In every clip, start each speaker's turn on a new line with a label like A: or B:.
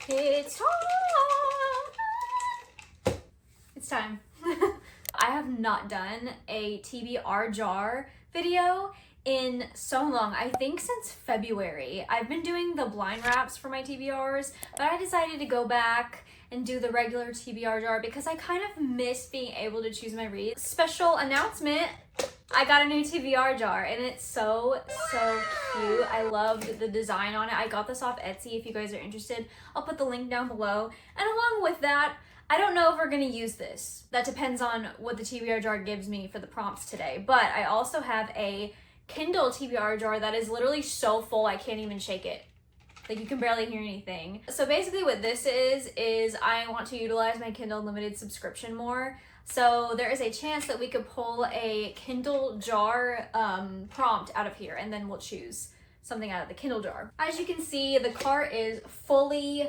A: It's time. It's time. I have not done a TBR jar video in so long. I think since February. I've been doing the blind wraps for my TBRs, but I decided to go back and do the regular TBR jar because I kind of miss being able to choose my reads. Special announcement, I got a new TBR jar and it's so cute. I loved the design on it. I got this off Etsy if you guys are interested. I'll put the link down below. And along with that, I don't know if we're gonna use this. That depends on what the TBR jar gives me for the prompts today. But I also have a Kindle TBR jar that is literally so full I can't even shake it. Like, you can barely hear anything. So basically what this is I want to utilize my Kindle Unlimited subscription more. So there is a chance that we could pull a Kindle jar prompt out of here, and then we'll choose something out of the Kindle jar. As you can see, the cart is fully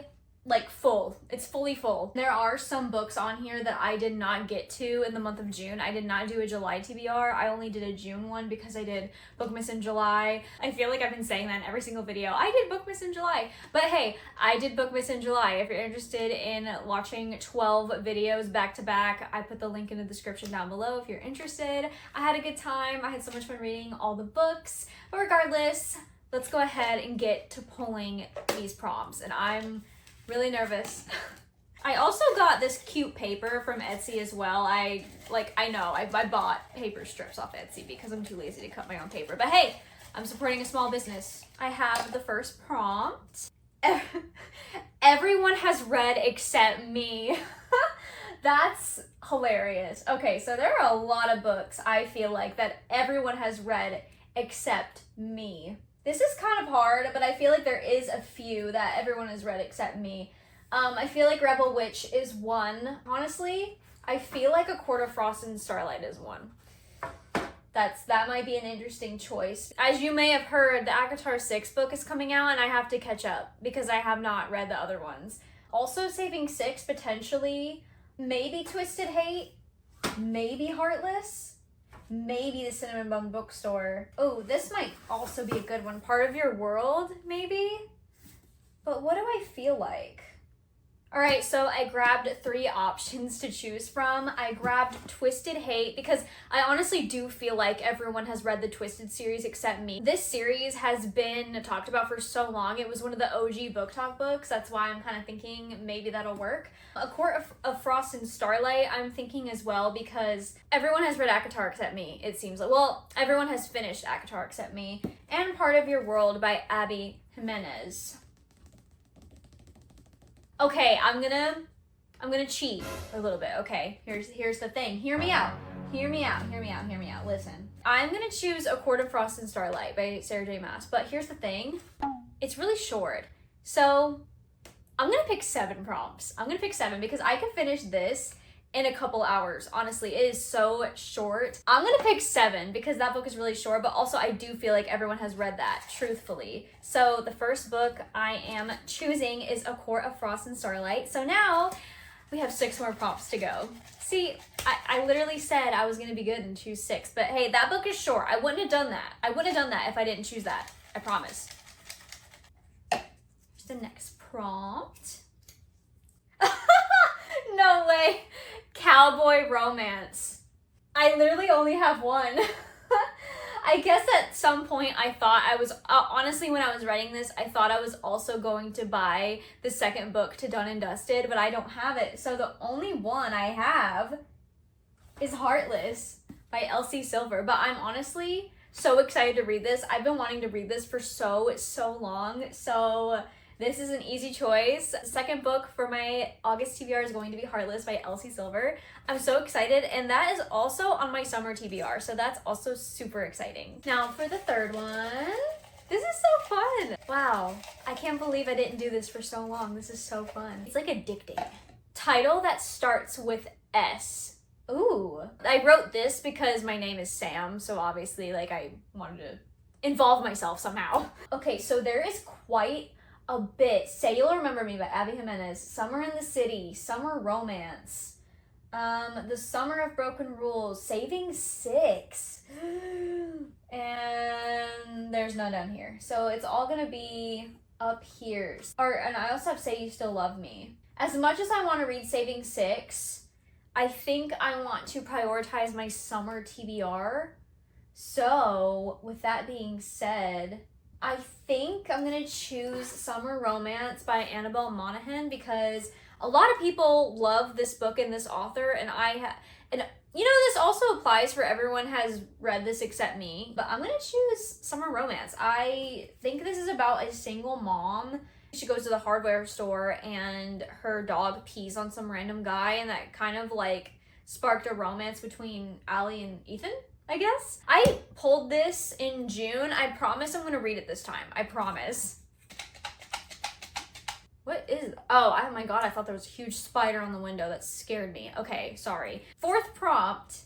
A: full. It's fully full. There are some books on here that I did not get to in the month of June. I did not do a July TBR. I only did a June one because I did Bookmas in July. I feel like I've been saying that in every single video. I did Bookmas in July. But hey, I did Bookmas in July. If you're interested in watching 12 videos back to back, I put the link in the description down below if you're interested. I had a good time. I had so much fun reading all the books. But regardless, let's go ahead and get to pulling these prompts. And I'm really nervous. I also got this cute paper from Etsy as well. I bought paper strips off Etsy because I'm too lazy to cut my own paper. But hey, I'm supporting a small business. I have the first prompt. Everyone has read except me. That's hilarious. Okay, so there are a lot of books I feel like that everyone has read except me. This is kind of hard, but I feel like there is a few that everyone has read except me. I feel like Rebel Witch is one. Honestly, I feel like A Court of Frost and Starlight is one. That might be an interesting choice. As you may have heard, the ACOTAR 6 book is coming out and I have to catch up because I have not read the other ones. Also saving 6, potentially, maybe Twisted Hate, maybe Heartless. Maybe the Cinnamon Bun Bookstore. Oh, this might also be a good one. Part of Your World, maybe? But what do I feel like? All right, so I grabbed 3 options to choose from. I grabbed Twisted Hate because I honestly do feel like everyone has read the Twisted series except me. This series has been talked about for so long. It was one of the OG BookTok books. That's why I'm kind of thinking maybe that'll work. A Court of Frost and Starlight, I'm thinking as well because everyone has read ACOTAR except me, it seems like. Well, everyone has finished ACOTAR except me. And Part of Your World by Abby Jimenez. Okay, I'm gonna cheat a little bit. Okay, here's the thing. Hear me out. Listen. I'm gonna choose A Court of Frost and Starlight by Sarah J. Maas. But here's the thing. It's really short. So I'm gonna pick 7 prompts. I'm gonna pick 7 because I can finish this in a couple hours. Honestly, it is so short. I'm gonna pick 7 because that book is really short, but also I do feel like everyone has read that, truthfully. So the first book I am choosing is A Court of Frost and Starlight. So now we have 6 more prompts to go. See, I literally said I was gonna be good and choose 6, but hey, that book is short. I wouldn't have done that. I wouldn't have done that if I didn't choose that. I promise. Here's the next prompt. No way. Cowboy romance. I literally only have one. I guess at some point I thought I was, honestly when I was writing this, I thought I was also going to buy the second book to Done and Dusted, but I don't have it. So the only one I have is Heartless by Elsie Silver. But I'm honestly so excited to read this. I've been wanting to read this for so long. So this is an easy choice. The second book for my August TBR is going to be Heartless by Elsie Silver. I'm so excited, and that is also on my summer TBR, so that's also super exciting. Now for the third one, this is so fun. Wow, I can't believe I didn't do this for so long. This is so fun. It's like addicting. Title that starts with S. Ooh, I wrote this because my name is Sam, so obviously like I wanted to involve myself somehow. Okay, so there is quite a bit. Say You'll Remember Me by Abby Jimenez, Summer in the City, Summer Romance, The Summer of Broken Rules, Saving 6, and there's none down here. So it's all gonna be up here. And I also have Say You Still Love Me. As much as I want to read Saving Six, I think I want to prioritize my summer TBR. So, with that being said, I think I'm going to choose Summer Romance by Annabelle Monaghan because a lot of people love this book and this author, and this also applies for everyone has read this except me, but I'm going to choose Summer Romance. I think this is about a single mom. She goes to the hardware store and her dog pees on some random guy, and that kind of like sparked a romance between Allie and Ethan, I guess. I pulled this in June. I promise I'm gonna read it this time. I promise. What is, oh my god, I thought there was a huge spider on the window. That scared me. Okay, sorry. Fourth prompt,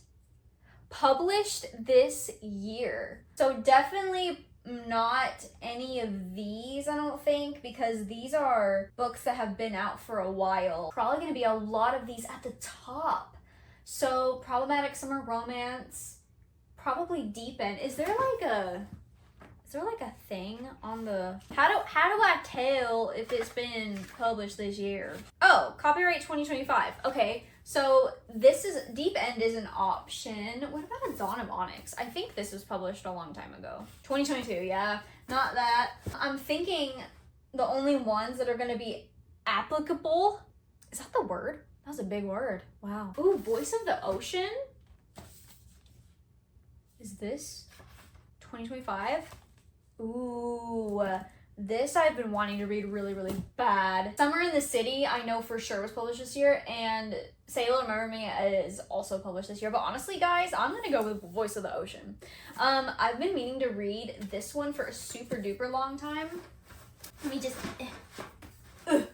A: published this year. So definitely not any of these, I don't think, because these are books that have been out for a while. Probably gonna be a lot of these at the top. So Problematic Summer Romance, probably Deep End. Is there like a thing on the, how do I tell if it's been published this year? Oh, copyright 2025. Okay, so this is, Deep End is an option. What about A Dawn of Onyx? I think this was published a long time ago. 2022, yeah, not that. I'm thinking the only ones that are gonna be applicable, is that the word? That was a big word. Wow. Ooh, Voice of the Ocean? Is this 2025? Ooh, this I've been wanting to read really, really bad. Summer in the City, I know for sure was published this year, and Say You'll Remember Me is also published this year. But honestly, guys, I'm gonna go with Voice of the Ocean. I've been meaning to read this one for a super duper long time. Let me just...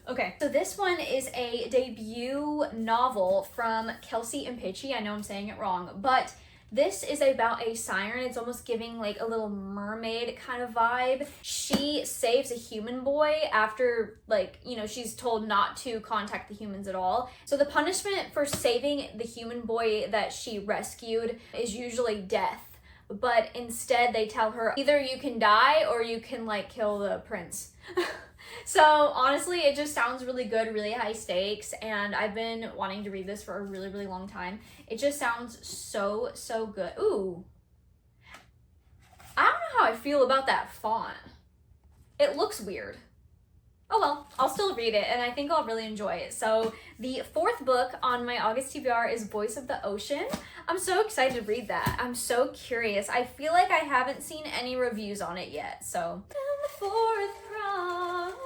A: Okay, so this one is a debut novel from Kelsey and Pitchy. I know I'm saying it wrong, but this is about a siren. It's almost giving like a little mermaid kind of vibe. She saves a human boy after, like, she's told not to contact the humans at all. So the punishment for saving the human boy that she rescued is usually death. But instead they tell her either you can die or you can like kill the prince. So honestly, it just sounds really good, really high stakes, and I've been wanting to read this for a really, really long time. It just sounds so, so good. Ooh. I don't know how I feel about that font. It looks weird. Oh well, I'll still read it, and I think I'll really enjoy it. So the fourth book on my August TBR is Voice of the Ocean. I'm so excited to read that. I'm so curious. I feel like I haven't seen any reviews on it yet, so. And the fourth prompt.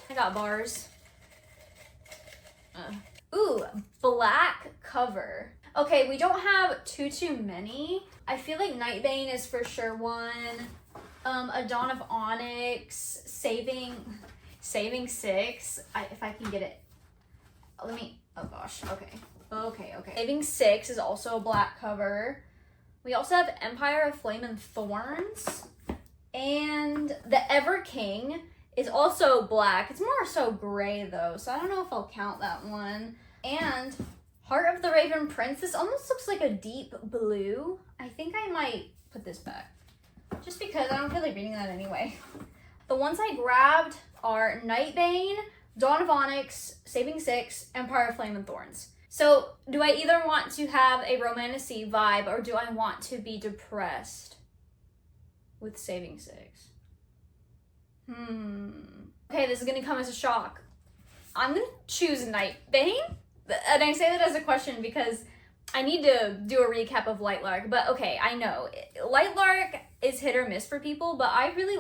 A: I got bars. Ooh, black cover. Okay, we don't have too many. I feel like Nightbane is for sure one. A Dawn of Onyx, Saving Six. If I can get it. Let me, oh gosh, okay. Saving Six is also a black cover. We also have Empire of Flame and Thorns. And The Ever King is also black. It's more so gray though, so I don't know if I'll count that one. And Heart of the Raven Prince. This almost looks like a deep blue. I think I might put this back, just because I don't feel like reading that anyway. The ones I grabbed are Nightbane, Dawn of Onyx, Saving Six, Empire of Flame and Thorns. So do I either want to have a romantic vibe or do I want to be depressed with Saving Six? Okay, this is gonna come as a shock. I'm gonna choose Nightbane. And I say that as a question because I need to do a recap of Lightlark. But okay, I know. Lightlark is hit or miss for people, but I really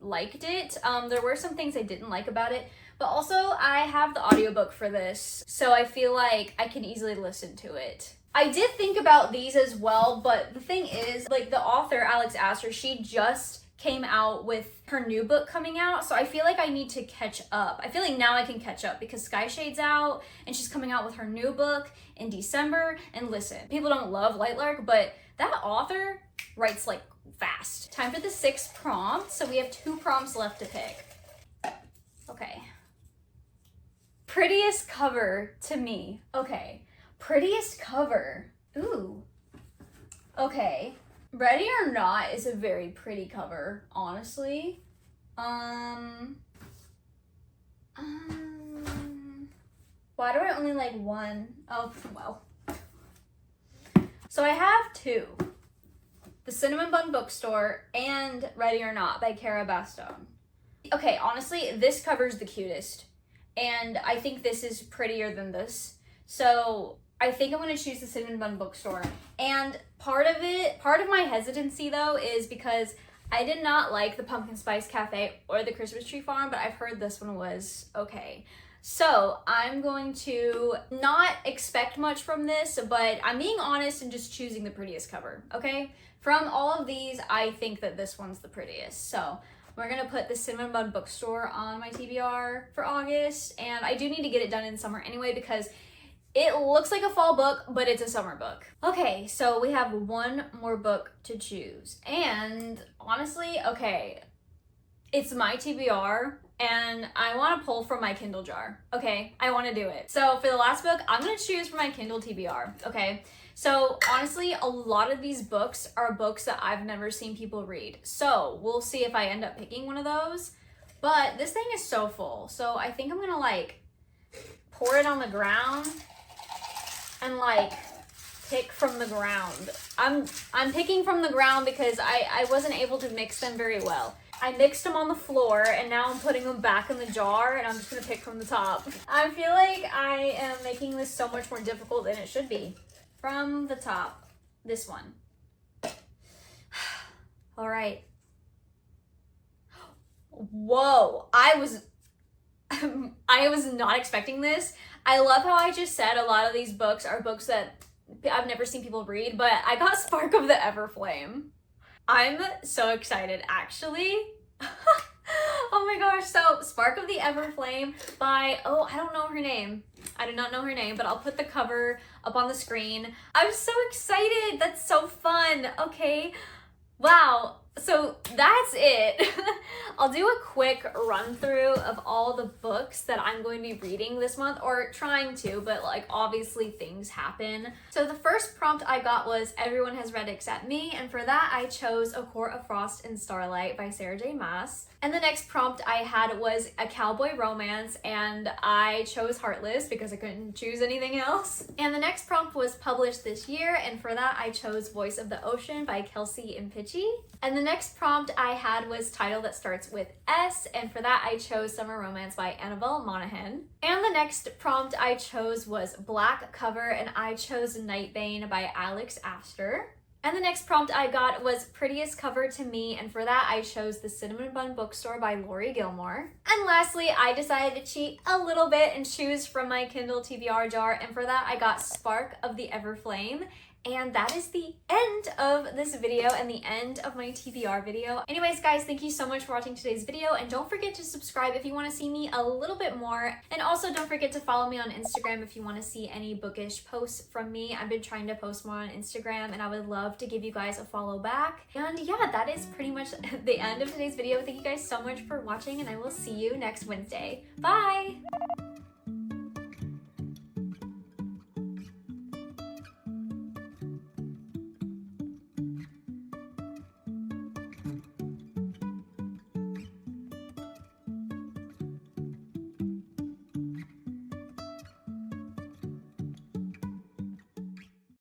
A: liked it. There were some things I didn't like about it. But also, I have the audiobook for this, so I feel like I can easily listen to it. I did think about these as well, but the thing is, like, the author, Alex Astor, she just came out with her new book coming out, so I feel like I need to catch up. I feel like now I can catch up because Sky Shade's out and she's coming out with her new book in December. And listen, people don't love Lightlark, but that author writes like fast. Time for the sixth prompt. So we have 2 prompts left to pick. Okay. Prettiest cover to me. Okay. Prettiest cover. Ooh. Okay. Ready or Not is a very pretty cover, honestly. Why do I only like one? Oh, well. So I have two. The Cinnamon Bun Bookstore and Ready or Not by Cara Bastone. Okay, honestly, this cover's the cutest. And I think this is prettier than this. So I think I'm gonna choose the Cinnamon Bun Bookstore. And part of my hesitancy though is because I did not like the Pumpkin Spice Cafe or the Christmas Tree Farm, but I've heard this one was okay. So I'm going to not expect much from this, but I'm being honest and just choosing the prettiest cover, okay? From all of these, I think that this one's the prettiest. So we're gonna put the Cinnamon Bun Bookstore on my TBR for August, and I do need to get it done in summer anyway because it looks like a fall book, but it's a summer book. Okay, so we have one more book to choose. And honestly, okay, it's my TBR and I want to pull from my Kindle jar. Okay, I want to do it. So for the last book, I'm going to choose from my Kindle TBR. Okay, so honestly, a lot of these books are books that I've never seen people read. So we'll see if I end up picking one of those. But this thing is so full. So I think I'm going to like pour it on the ground and like pick from the ground. I'm picking from the ground because I wasn't able to mix them very well. I mixed them on the floor and now I'm putting them back in the jar and I'm just gonna pick from the top. I feel like I am making this so much more difficult than it should be. From the top, this one. All right. Whoa, I was not expecting this. I love how I just said a lot of these books are books that I've never seen people read, but I got Spark of the Everflame. I'm so excited, actually. Oh my gosh, so Spark of the Everflame by, oh, I don't know her name. I do not know her name, but I'll put the cover up on the screen. I'm so excited. That's so fun. Okay. Wow. So that's it. I'll do a quick run through of all the books that I'm going to be reading this month, or trying to, but like obviously things happen. So the first prompt I got was Everyone Has Read Except Me, and for that I chose A Court of Frost and Starlight by Sarah J Maas. And the next prompt I had was a cowboy romance, and I chose Heartless because I couldn't choose anything else. And the next prompt was published this year, and for that I chose Voice of the Ocean by Kelsey and Pitchy. And the next prompt I had was title that starts with S, and for that I chose Summer Romance by Annabelle Monaghan. And the next prompt I chose was Black Cover, and I chose Nightbane by Alex Astor. And the next prompt I got was Prettiest Cover to Me, and for that I chose The Cinnamon Bun Bookstore by Lori Gilmore. And lastly, I decided to cheat a little bit and choose from my Kindle TBR jar, and for that I got Spark of the Everflame. And that is the end of this video and the end of my TBR video. Anyways, guys, thank you so much for watching today's video, and don't forget to subscribe if you want to see me a little bit more. And also don't forget to follow me on Instagram if you want to see any bookish posts from me. I've been trying to post more on Instagram and I would love to give you guys a follow back. And yeah, that is pretty much the end of today's video. Thank you guys so much for watching, and I will see you next Wednesday. Bye!